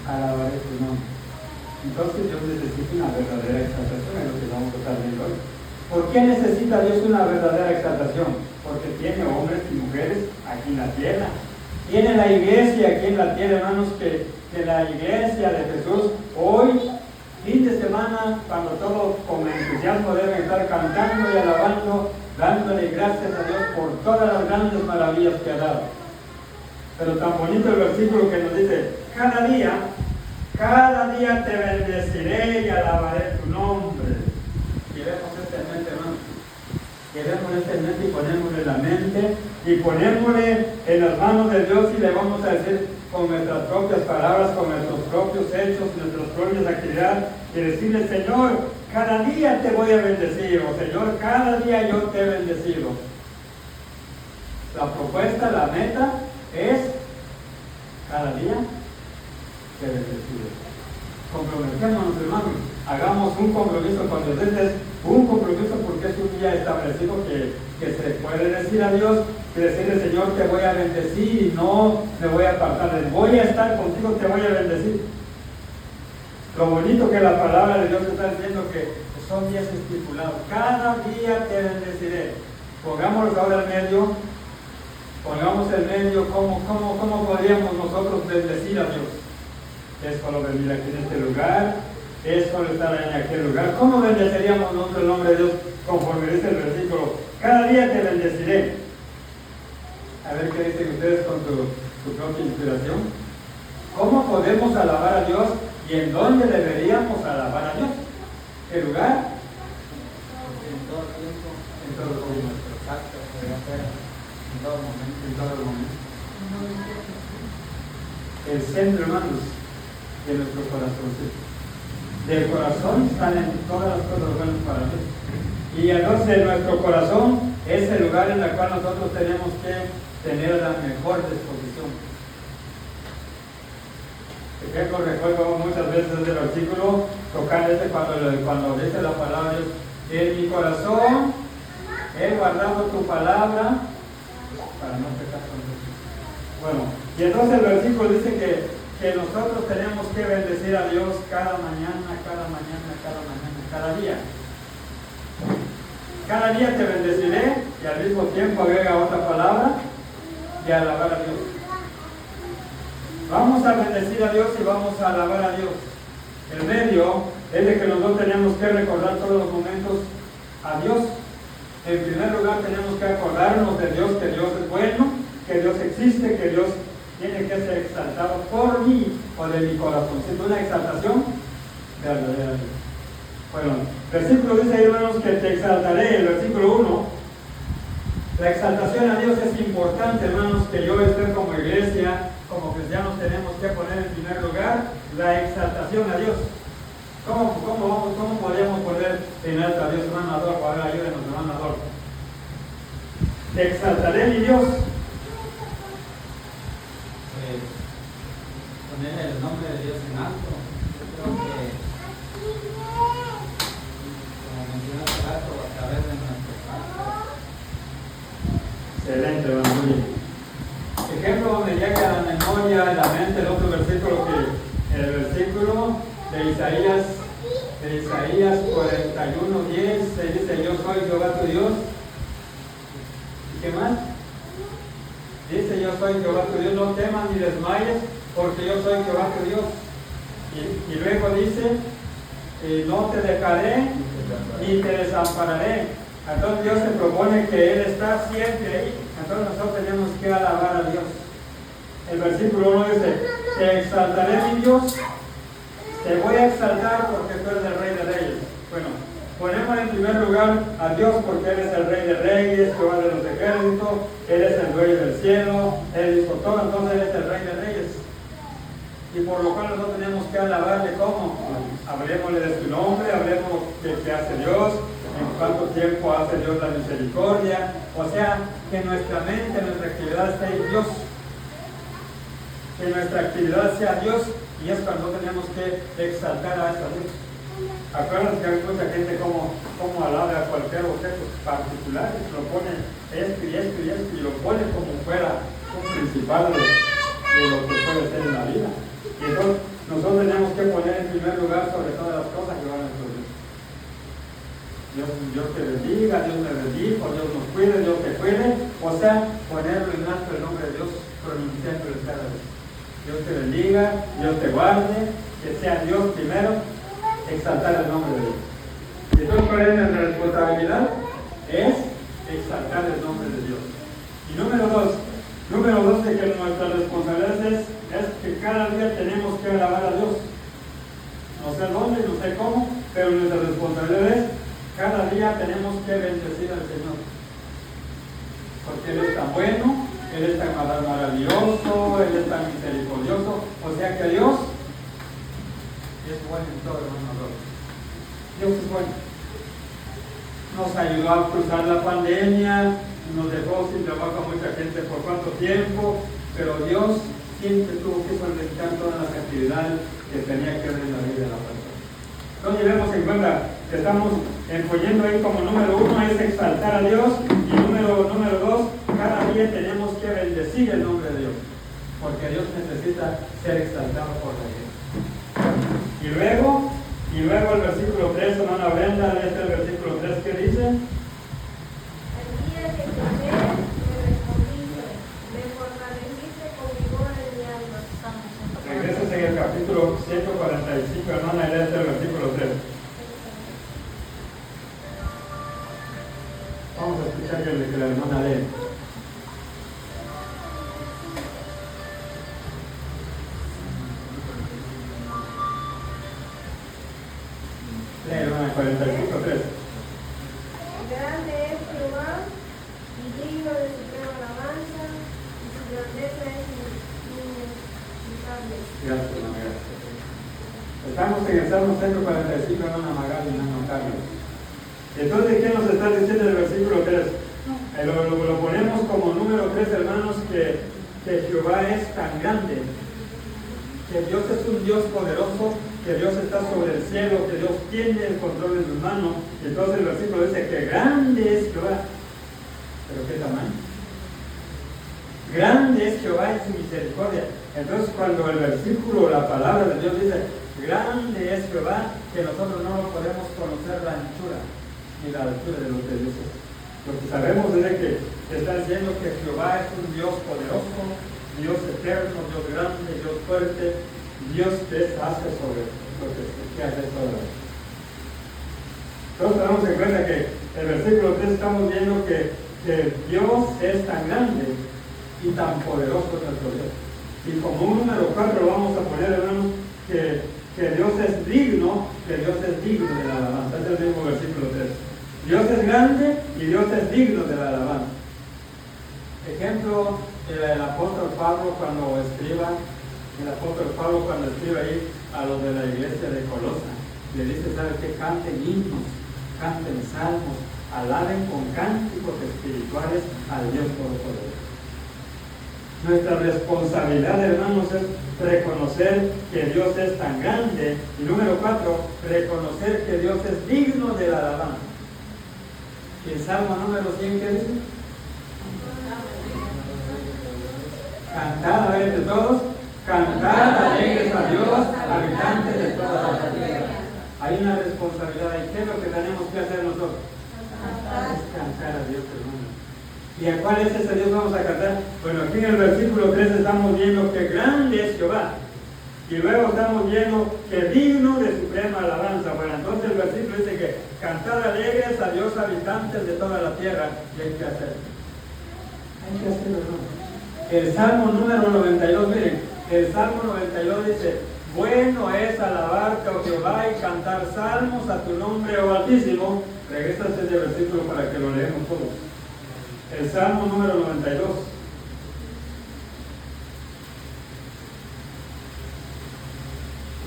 alabaré tu nombre. Entonces Dios necesita una verdadera exaltación, es lo que vamos a estar viendo hoy. ¿Por qué necesita Dios una verdadera exaltación? Porque tiene hombres y mujeres aquí en la tierra. Tiene la iglesia aquí en la tierra, hermanos, que la iglesia de Jesús hoy, fin de semana, cuando todos con entusiasmo deben estar cantando y alabando, dándole gracias a Dios por todas las grandes maravillas que ha dado. Pero tan bonito el versículo que nos dice, cada día te bendeciré y alabaré tu nombre. Queremos esto en mente, hermano. Queremos esto en mente y ponémosle en la mente y ponémosle en las manos de Dios y le vamos a decir con nuestras propias palabras, con nuestros propios hechos, nuestras propias actividades y decirle, Señor, cada día te voy a bendecir, o Señor, cada día yo te he bendecido. La propuesta, la meta es cada día te bendeciré. Comprometémonos, hermanos, hagamos un compromiso con Dios. Este es un compromiso porque es un día establecido que se puede decir a Dios y decirle, Señor, te voy a bendecir y no me voy a apartar de él. Voy a estar contigo, te voy a bendecir. Lo bonito que la palabra de Dios está diciendo que son días estipulados. Cada día te bendeciré. Pongámoslos ahora en medio. Pongamos en medio cómo podríamos nosotros bendecir a Dios. Es solo venir aquí en este lugar, es solo estar en aquel lugar. ¿Cómo bendeceríamos nosotros el nombre de Dios conforme dice el versículo? Cada día te bendeciré. A ver qué dicen ustedes con su propia inspiración. ¿Cómo podemos alabar a Dios y en dónde deberíamos alabar a Dios? ¿Qué lugar? En todo tiempo, En todo momento. exacto, podría ser en todo momento. En todo momento. El centro, hermanos, de nuestro corazón. Del corazón están en todas las cosas buenas para Dios. Y entonces nuestro corazón es el lugar en el cual nosotros tenemos que tener la mejor disposición. Ejemplo, recuerdo muchas veces el versículo tocante cuando dice la palabra de Dios, en mi corazón he guardado tu palabra para no pecar contra ti. Bueno, y entonces el versículo dice que nosotros tenemos que bendecir a Dios cada mañana, cada día. Cada día te bendeciré y al mismo tiempo agrega otra palabra y alabar a Dios. Vamos a bendecir a Dios y vamos a alabar a Dios. El medio es de que nosotros tenemos que recordar todos los momentos a Dios. En primer lugar tenemos que acordarnos de Dios, que Dios es bueno, que Dios existe, que Dios tiene que ser exaltado por mí o de mi corazón. Es una exaltación verdadera. Bueno, el versículo dice, hermanos, que te exaltaré. El versículo 1, la exaltación a Dios es importante, hermanos, que yo esté como iglesia, como cristianos tenemos que poner en primer lugar la exaltación a Dios. ¿Cómo podríamos poner en alto a Dios, hermano Adolfo? A ver, ayúdenos, hermano Adolfo. Te exaltaré, mi Dios. Poner el nombre de Dios en alto. Yo creo que, como mencioné hace rato, a través de nuestros actos. Excelente, hermano, muy bien. Ejemplo, me llega a la memoria, a la mente, el otro versículo el versículo de Isaías 41:10, se dice, yo soy Jehová tu Dios. ¿Y qué más? Dice, yo soy Jehová tu Dios, no temas ni desmayes, porque yo soy Jehová tu Dios. Y luego dice, no te dejaré ni te desampararé. Entonces Dios se propone que Él está siempre ahí. Entonces nosotros tenemos que alabar a Dios. El versículo 1 dice, te exaltaré, mi Dios, te voy a exaltar porque tú eres el Rey de Reyes. Bueno, ponemos en primer lugar a Dios porque Él es el Rey de Reyes, Jehová de los ejércitos, Él es el Rey del cielo, Él hizo todo, entonces Él es el Rey de Reyes. Y por lo cual nosotros tenemos que alabarle ¿cómo? Hablemosle de su nombre, hablemos de qué hace Dios, en cuánto tiempo hace Dios la misericordia, o sea, que nuestra mente, nuestra actividad esté en Dios, que nuestra actividad sea Dios, y es cuando tenemos que exaltar a esta Dios. Acuérdense que hay mucha gente como alaba a cualquier objeto particular, y lo pone esto y esto y esto, y lo pone como fuera un principal de lo que puede ser en la vida. Y entonces Dios te bendiga, Dios me bendiga, Dios nos cuide, Dios te cuide. O sea, ponerlo en alto el nombre de Dios, pronunciándolo cada vez. Dios te bendiga, Dios te guarde, que sea Dios primero, exaltar el nombre de Dios. Y entonces, ¿cuál es nuestra responsabilidad? Es exaltar el nombre de Dios. Y número dos de que nuestra responsabilidad es que cada día tenemos que alabar a Dios. No sé dónde, no sé cómo, pero nuestra responsabilidad es cada día tenemos que bendecir al Señor. Porque Él es tan bueno, Él es tan maravilloso, Él es tan misericordioso. O sea que Dios es bueno en todo, hermano. Dios es bueno. Nos ayudó a cruzar la pandemia, nos dejó sin trabajo a mucha gente por cuánto tiempo, pero Dios siempre tuvo que solventar todas las actividades que tenía que ver en la vida de la persona. Entonces llevemos en cuenta que estamos poniendo ahí como número uno es exaltar a Dios, y número dos, cada día tenemos que bendecir el nombre de Dios, porque Dios necesita ser exaltado por la gente. Y luego el versículo 3, hermana Brenda, lee el versículo 3 que dice: El día que lloré, me respondiste, me fortaleciste con vigor en mi alma. Regresas en el capítulo 145, hermana, y lee el versículo 3. Vamos a escuchar que la hermana lee. Lee, hermana, 45, 3. Grande es Jehová y digno de suprema alabanza, y su grandeza es inmutable. Gracias, hermana, gracias. Estamos en el Salmo 145, hermana Magali, hermano Carlos. Entonces, ¿qué nos está diciendo el versículo 3? Lo ponemos como número 3, hermanos, que Jehová es tan grande, que Dios es un Dios poderoso, que Dios está sobre el cielo, que Dios tiene el control en sus manos. Entonces el versículo dice que grande es Jehová. ¿Pero qué tamaño? Grande es Jehová en su misericordia. Entonces cuando el versículo, la palabra de Dios dice grande es Jehová, que nosotros no lo podemos conocer la anchura ni la altura de lo que Dios es. Lo que sabemos es que está diciendo que Jehová es un Dios poderoso, Dios eterno, Dios grande, Dios fuerte, Dios que hace sobre lo que hace sobre. Entonces tenemos en cuenta que el versículo 3 estamos viendo que Dios es tan grande y tan poderoso nuestro Dios. Y como un número 4 vamos a poner, hermanos, que Dios es digno, de la alabanza. Este es el mismo versículo 3. Dios es grande y Dios es digno de la alabanza. Ejemplo, el apóstol Pablo cuando escribe ahí a los de la iglesia de Colosa, le dice, ¿sabe qué? Canten himnos, canten salmos, alaben con cánticos espirituales al Dios Todopoderoso. Nuestra responsabilidad, hermanos, es reconocer que Dios es tan grande. Y número 4, reconocer que Dios es digno de la alabanza. ¿Y el Salmo número 100 qué dice? Cantad, a ver, de todos, cantad alegres a Dios, habitantes de toda la tierra. Hay una responsabilidad ahí. ¿Qué es lo que tenemos que hacer nosotros? Es cantar a Dios, hermano. ¿Y a cuál es ese Dios vamos a cantar? Bueno, aquí en el versículo 3 estamos viendo que grande es Jehová. Y luego estamos viendo que digno de suprema alabanza. Bueno, entonces el versículo dice que cantad alegres a Dios, habitantes de toda la tierra. Y hay que hacerlo. Hay que hacerlo, hermano. El Salmo número 92, miren, el Salmo 92 dice, bueno es alabarte, oh Jehová, y cantar salmos a tu nombre, oh Altísimo. Regresa ese versículo para que lo leemos todos. El Salmo número 92.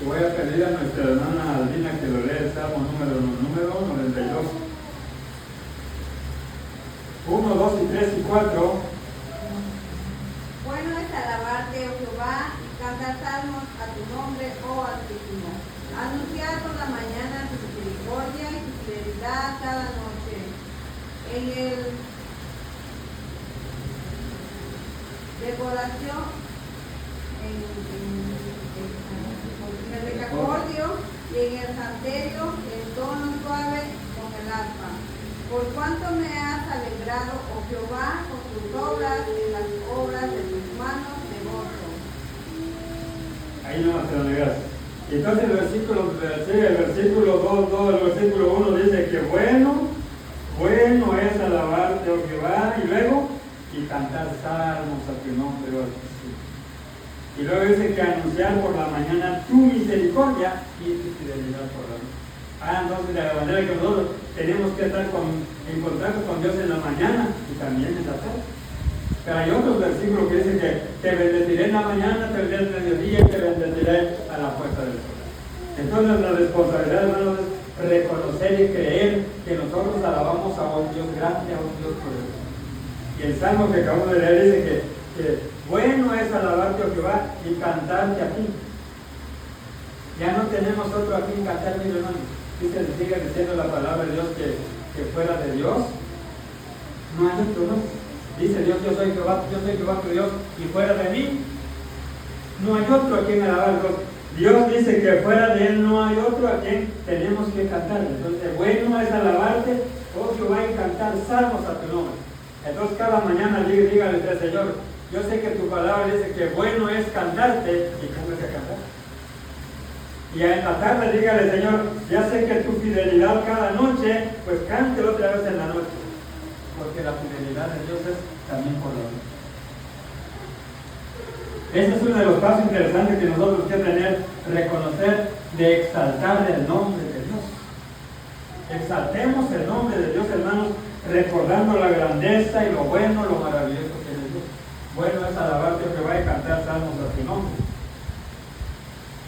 Y voy a pedir a nuestra hermana Aldina que lo lea el Salmo número 92. 1, 2 y 3 y 4. Bueno es alabarte, oh Jehová, y cantar salmos a tu nombre, oh Altísimo. Anunciar por la mañana tu misericordia y tu fidelidad cada noche. En el decoración, en el recacordio y en el santerio, en tono suave, con el Gazpa. Por cuanto me has alegrado, oh Jehová, con tus obras, en las obras de tus manos de gozo. Ahí no te lo negas. Y entonces el versículo 2, el versículo 1 dice que bueno es alabarte, oh Jehová, y luego, y cantar salmos a tu nombre, oh Jesús. Y luego dice que anunciar por la mañana tu misericordia y tu fidelidad por la noche. Entonces de la manera que nosotros tenemos que estar en contacto con Dios en la mañana y también en la tarde. Pero hay otros versículos que dicen que te bendeciré en la mañana, te bendeciré al mediodía y te bendeciré a la puerta del sol. Entonces la responsabilidad, hermanos, es reconocer y creer que nosotros alabamos a un Dios grande, a un Dios poderoso. Y el salmo que acabamos de leer dice que bueno es alabarte, oh Jehová, y cantarte a ti. Ya no tenemos otro a quien cantar, mi hermano. Dice, sigue diciendo la palabra de Dios que fuera de Dios no hay otro, ¿no? Dice Dios, yo soy Jehová tu Dios, y fuera de mí no hay otro a quien alabar. Dios dice que fuera de Él no hay otro a quien tenemos que cantar. Entonces, bueno es alabarte, oh Jehová, y cantar salmos a tu nombre. Entonces, cada mañana dígale al Señor, yo sé que tu palabra dice que bueno es cantarte, y póngase a cantar. Y en la tarde dígale, Señor, ya sé que tu fidelidad cada noche, pues cántelo otra vez en la noche. Porque la fidelidad de Dios es también por la noche. Ese es uno de los pasos interesantes que nosotros tenemos que tener, reconocer, de exaltar el nombre de Dios. Exaltemos el nombre de Dios, hermanos, recordando la grandeza y lo bueno, lo maravilloso que es Dios. Bueno es alabarte, que va a cantar salmos a tu nombre.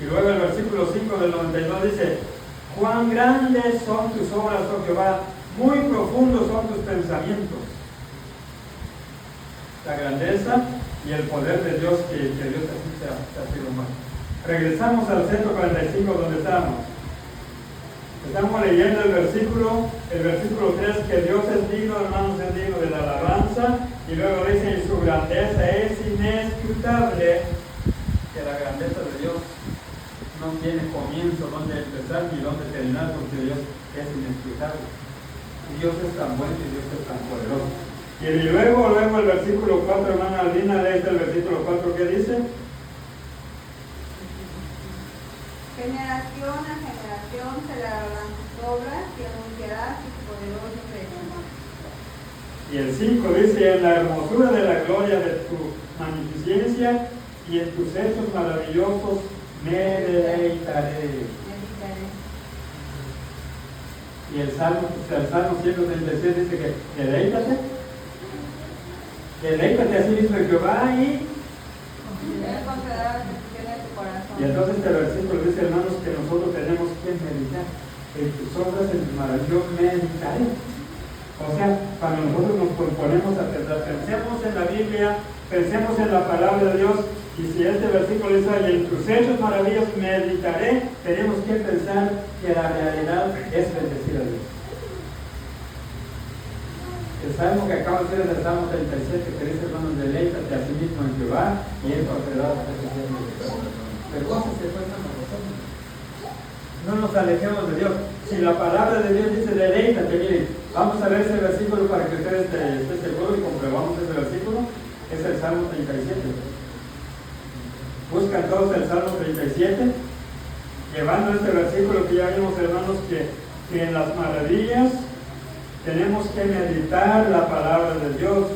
Y luego el versículo 5 del 92 dice, cuán grandes son tus obras, oh Jehová, muy profundos son tus pensamientos. La grandeza y el poder de Dios que Dios así se ha sido humano. Regresamos al 145 donde estábamos. Estamos leyendo el versículo 3, que Dios es digno, hermanos, es digno de la alabanza, y luego dice, y su grandeza es inescrutable, que la grandeza de Dios no tiene comienzo, donde empezar ni donde terminar, porque Dios es inescrutable. Dios es tan bueno y Dios es tan poderoso. Y luego el versículo 4, hermana Aldina, lee el versículo 4, ¿qué dice? Generación a generación se le harán tus obras y anunciarás tus poderosos hechos. Y el 5 dice, en la hermosura de la gloria de tu magnificencia y en tus hechos maravillosos me deleitaré. Y el Salmo 136 dice que deleítate así mismo en Jehová y entonces este versículo dice, hermanos, que nosotros tenemos que meditar en tus obras, en tus maravillas, yo meditaré. O sea, cuando nosotros nos ponemos a pensar, pensemos en la Biblia, pensemos en la palabra de Dios, y si este versículo dice, y en tus hechos maravillas meditaré, tenemos que pensar que la realidad es bendecir a Dios. El salmo que acabo de leer es el Salmo 37, que dice, hermanos, deleítate a sí mismo en Jehová, y Él concederá las peticiones de tu corazón. Pero cosas se cuentan a nosotros. No nos alejemos de Dios. Si la palabra de Dios dice deleítate, miren, vamos a ver ese versículo para que ustedes estén seguros y comprobamos ese versículo. Es el Salmo 37. Buscan todos el Salmo 37, llevando este versículo que ya vimos, hermanos, que en las maravillas tenemos que meditar la palabra de Dios.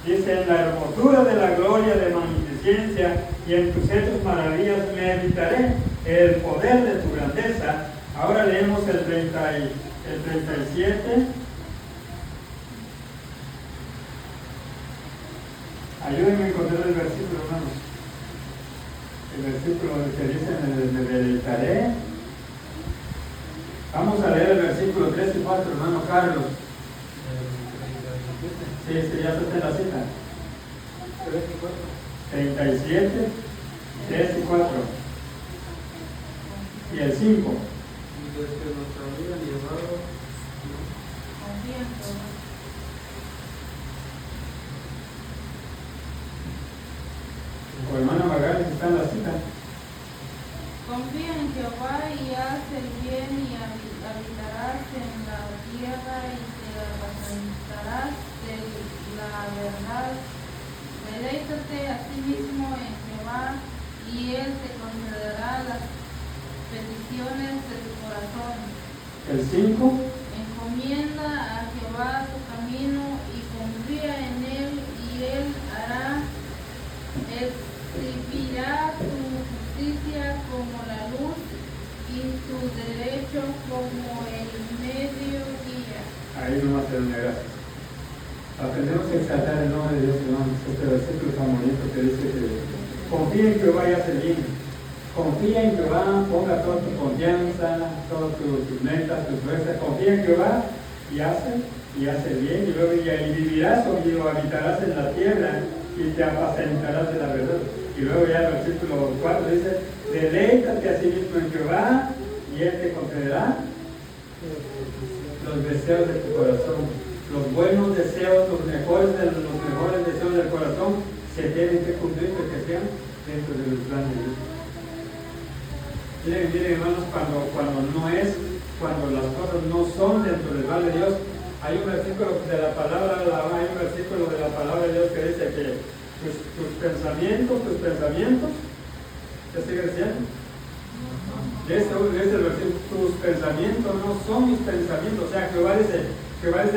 Dice, en la hermosura de la gloria de magnificencia y en tus hechos maravillas meditaré el poder de tu grandeza. Ahora leemos el 37. Ayúdenme a encontrar el versículo, hermanos. El versículo que dice, me deleitaré. Vamos a leer el versículo 3 y 4, hermano Carlos. Sí, ya está en la cita. 37, 3 y 4. Y el 5. Y desde nos habían llevado O hermana Magali, está en la cita. Confía en Jehová y haz el bien y habitarás en la tierra y te apacentarás de la verdad. Deleítate a sí mismo en Jehová y él te concederá las peticiones de tu corazón. El 5. Encomienda a Jehová tu camino y confía en él y él hará. Exhibirá tu justicia como la luz y tu derecho como el mediodía. Ahí nomás te doy gracias. Aprendemos a exaltar el nombre de Dios, hermanos. Este versículo tan bonito que dice que confía en Jehová y haz el bien. Confía en Jehová, ponga toda tu confianza, todas tus metas, tus fuerzas. Confía en Jehová y hace el bien. Y luego y vivirás o habitarás en la tierra y te apacentarás de la verdad. Y luego ya el versículo 4 dice, deleítate a sí mismo en Jehová y él te concederá los deseos de tu corazón. Los buenos deseos, los mejores deseos del corazón se tienen que cumplir porque sean dentro del plan de Dios. Miren hermanos, cuando las cosas no son dentro del plan de Dios, hay un versículo de la palabra de Dios que dice que tus pensamientos, ¿qué sigue diciendo? Dice el versículo, tus pensamientos no son mis pensamientos. O sea, Jehová dice,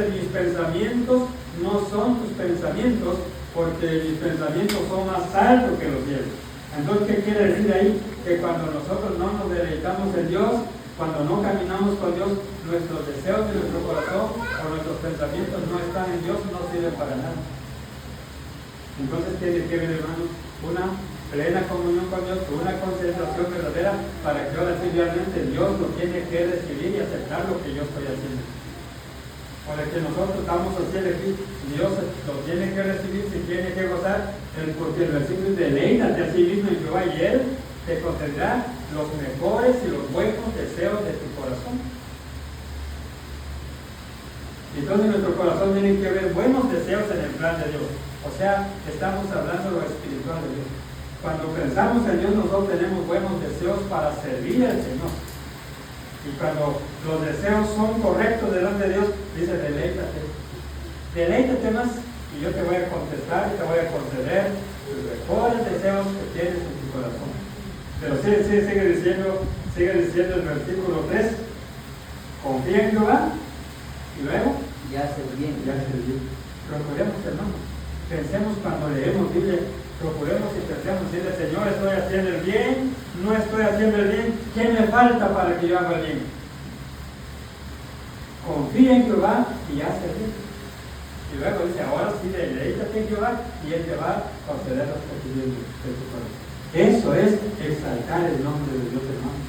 mis pensamientos no son tus pensamientos, porque mis pensamientos son más altos que los cielos. Entonces, ¿qué quiere decir ahí? Que cuando nosotros no nos deleitamos en Dios, cuando no caminamos con Dios, nuestros deseos de nuestro corazón o nuestros pensamientos no están en Dios, no sirven para nada. Entonces tiene que haber, hermanos, una plena comunión con Dios, una concentración verdadera para que ahora sí realmente Dios lo tiene que recibir y aceptar lo que yo estoy haciendo. Para que nosotros estamos haciendo aquí, Dios lo tiene que recibir, se tiene que gozar, porque el versículo es deleítate a sí mismo en Jehová y él te concederá los mejores y los buenos deseos de tu corazón. Entonces en nuestro corazón tienen que haber buenos deseos en el plan de Dios. O sea, estamos hablando de lo espiritual de Dios. Cuando pensamos en Dios, nosotros tenemos buenos deseos para servir al Señor. Y cuando los deseos son correctos delante de Dios, dice, deleítate. Deleítate más y yo te voy a contestar y te voy a conceder los mejores deseos que tienes en tu corazón. Pero sigue diciendo el versículo 3, confía en Jehová y luego y hace bien. Procuremos, hermanos, pensemos cuando leemos Biblia, procuremos y pensemos, decirle, Señor, estoy haciendo el bien, no estoy haciendo el bien, ¿qué me falta para que yo haga el bien? Confía en Jehová y haz el bien. Y luego dice, ahora sí, deleítate en Jehová y él te va a conceder las peticiones de tu corazón. Eso es exaltar el nombre de Dios, hermanos.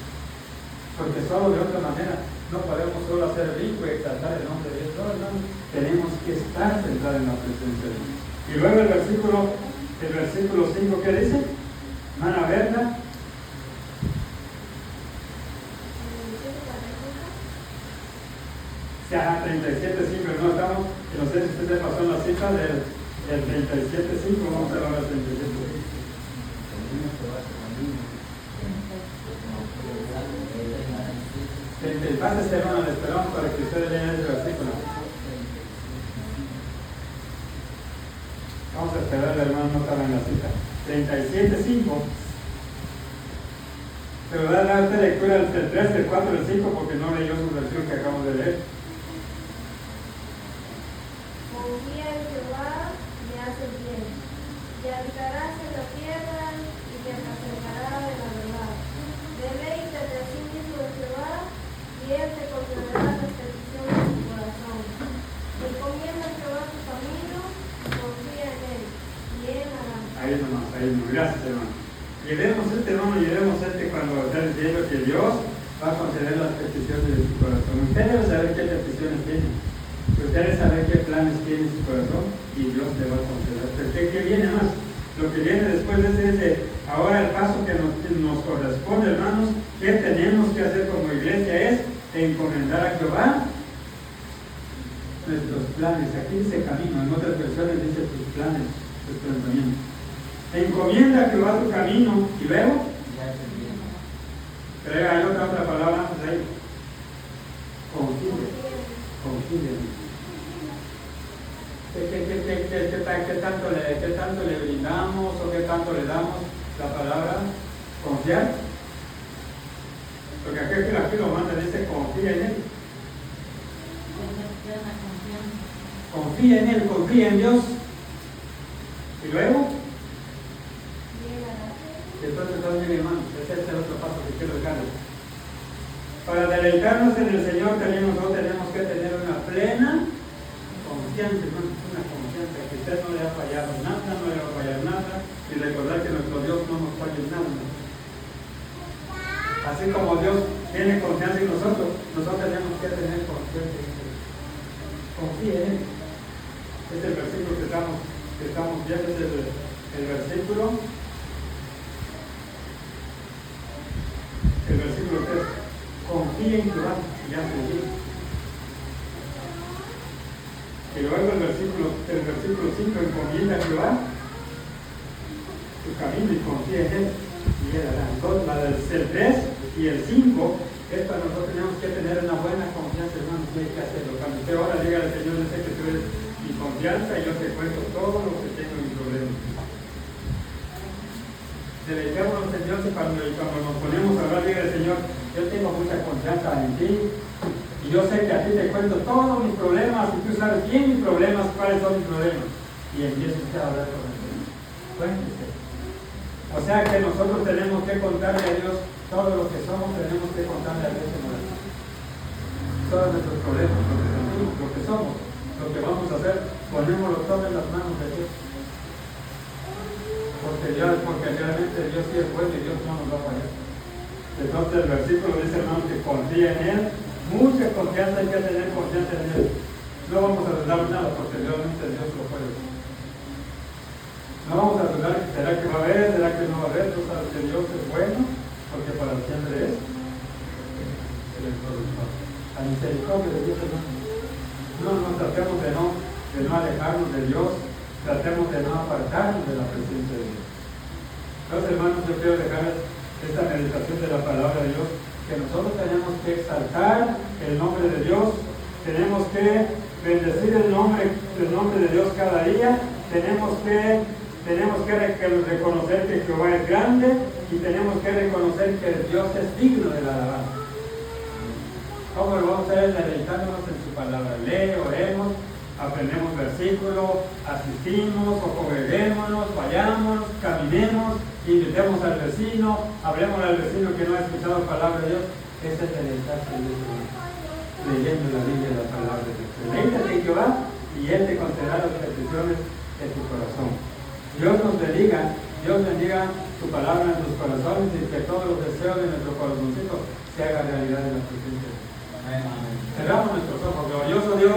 Porque solo de otra manera no podemos solo hacer rico y exaltar el nombre de Dios. No, hermanos, tenemos que estar centrados en la presencia de Dios. Y luego el versículo 5, ¿qué dice? Hermana Berta. Ajá, 37.5, no estamos, no sé si usted pasó en la cita del 37.5, vamos a ver ahora el 37.5. Pase, hermano, le esperamos para que ustedes lean el versículo. Vamos a esperar, el hermano no estaba en la cita. 37.5. Pero voy a dar lectura del 3, del 4, del 5 porque no leyó su versión que acabamos de leer. Confía en Jehová y haz el bien, y habitarás en la tierra y te apacentará de la verdad. Deleítate a sí mismo en Jehová y él te concederá las peticiones de tu corazón. Encomienda a Jehová tu camino, confía en él y él hará. Ahí nomás. Gracias, hermano. Llevemos cuando está diciendo que Dios va a conceder las peticiones de su corazón. Usted debe saber qué peticiones tiene. Usted debe saber qué planes tiene en su corazón y Dios le va a conceder. Pero ¿qué viene más? Lo que viene después de ese, ahora el paso que nos corresponde, hermanos, ¿qué tenemos que hacer como iglesia? Es encomendar a Jehová nuestros planes. Aquí dice camino, en otras versiones dice tus planes, tus pensamientos. Encomienda a Jehová tu camino y luego Pero hay otra palabra antes de ahí. Confíe. Confíe. ¿Qué tanto le brindamos o qué tanto le damos la palabra confiar? Porque aquí lo manda, dice confía en él. Confía en él, confía en Dios. Y luego, entonces también, hermanos, ese es el otro paso que quiero dejarles. Para deleitarnos en el Señor tenemos que tener una plena confianza, hermanos, una confianza que usted no le ha fallado nada, no le va a fallar nada, y recordar que nuestro Dios no nos falla en nada. Así como Dios tiene confianza en nosotros tenemos que tener confianza en Él. Confía en Él. Este es el versículo que estamos viendo, es el versículo 3. Confía en Jehová y haz el bien. Y luego el versículo 5, encomienda a Jehová tu camino y confía en Él y Él hará. Entonces, el 3 y el 5, esto nosotros tenemos que tener una buena confianza, hermanos, y hay que hacerlo. Cuando usted ahora diga al Señor, yo sé que tú eres mi confianza y yo te cuento todo lo que tengo en mi problema. Deleitémonos en Dios y cuando nos ponemos a hablar, diga al Señor, yo tengo mucha confianza en ti y yo sé que a ti te cuento todos mis problemas y tú sabes bien mis problemas, cuáles son mis problemas. Y empieza usted a hablar con el Señor. Cuéntese. O sea que nosotros tenemos que contarle a Dios todo lo que somos, tenemos que contarle a Dios en oración. Todos nuestros problemas, lo que sentimos, lo que somos, lo que vamos a hacer, ponémoslo todo en las manos de Dios. Porque realmente Dios sí es bueno y Dios no nos va a fallar. Entonces el versículo dice, hermano, que confía en Él. Mucha confianza, hay que tener confianza en Él. No vamos a dudar nada porque realmente Dios lo puede. No vamos a dudar, ¿será que va a haber? ¿Será que no va a haber? Tú sabes que Dios es bueno, porque para siempre es el productor. La misericordia de Dios, hermano. No tratemos de no alejarnos de Dios, tratemos de no apartarnos de la presencia de Dios. Entonces, hermanos, yo quiero dejarles esta meditación de la palabra de Dios, que nosotros tenemos que exaltar el nombre de Dios, tenemos que bendecir el nombre de Dios cada día, tenemos que reconocer que Jehová es grande y tenemos que reconocer que Dios es digno de la alabanza. ¿Cómo lo vamos a hacer? Deleitándonos en su palabra. Oremos, aprendemos versículos, asistimos o congreguémonos, vayamos, caminemos, invitemos al vecino, hablemos al vecino que no ha escuchado la palabra de Dios. Ese es deleitarse en Dios, leyendo la Biblia y la palabra de Dios. Deleítate en Jehová y Él te concederá las peticiones de tu corazón. Dios nos bendiga su palabra en tus corazones y que todos los deseos de nuestro corazoncito se hagan realidad en la presencia de Dios. Cerramos nuestros ojos. Glorioso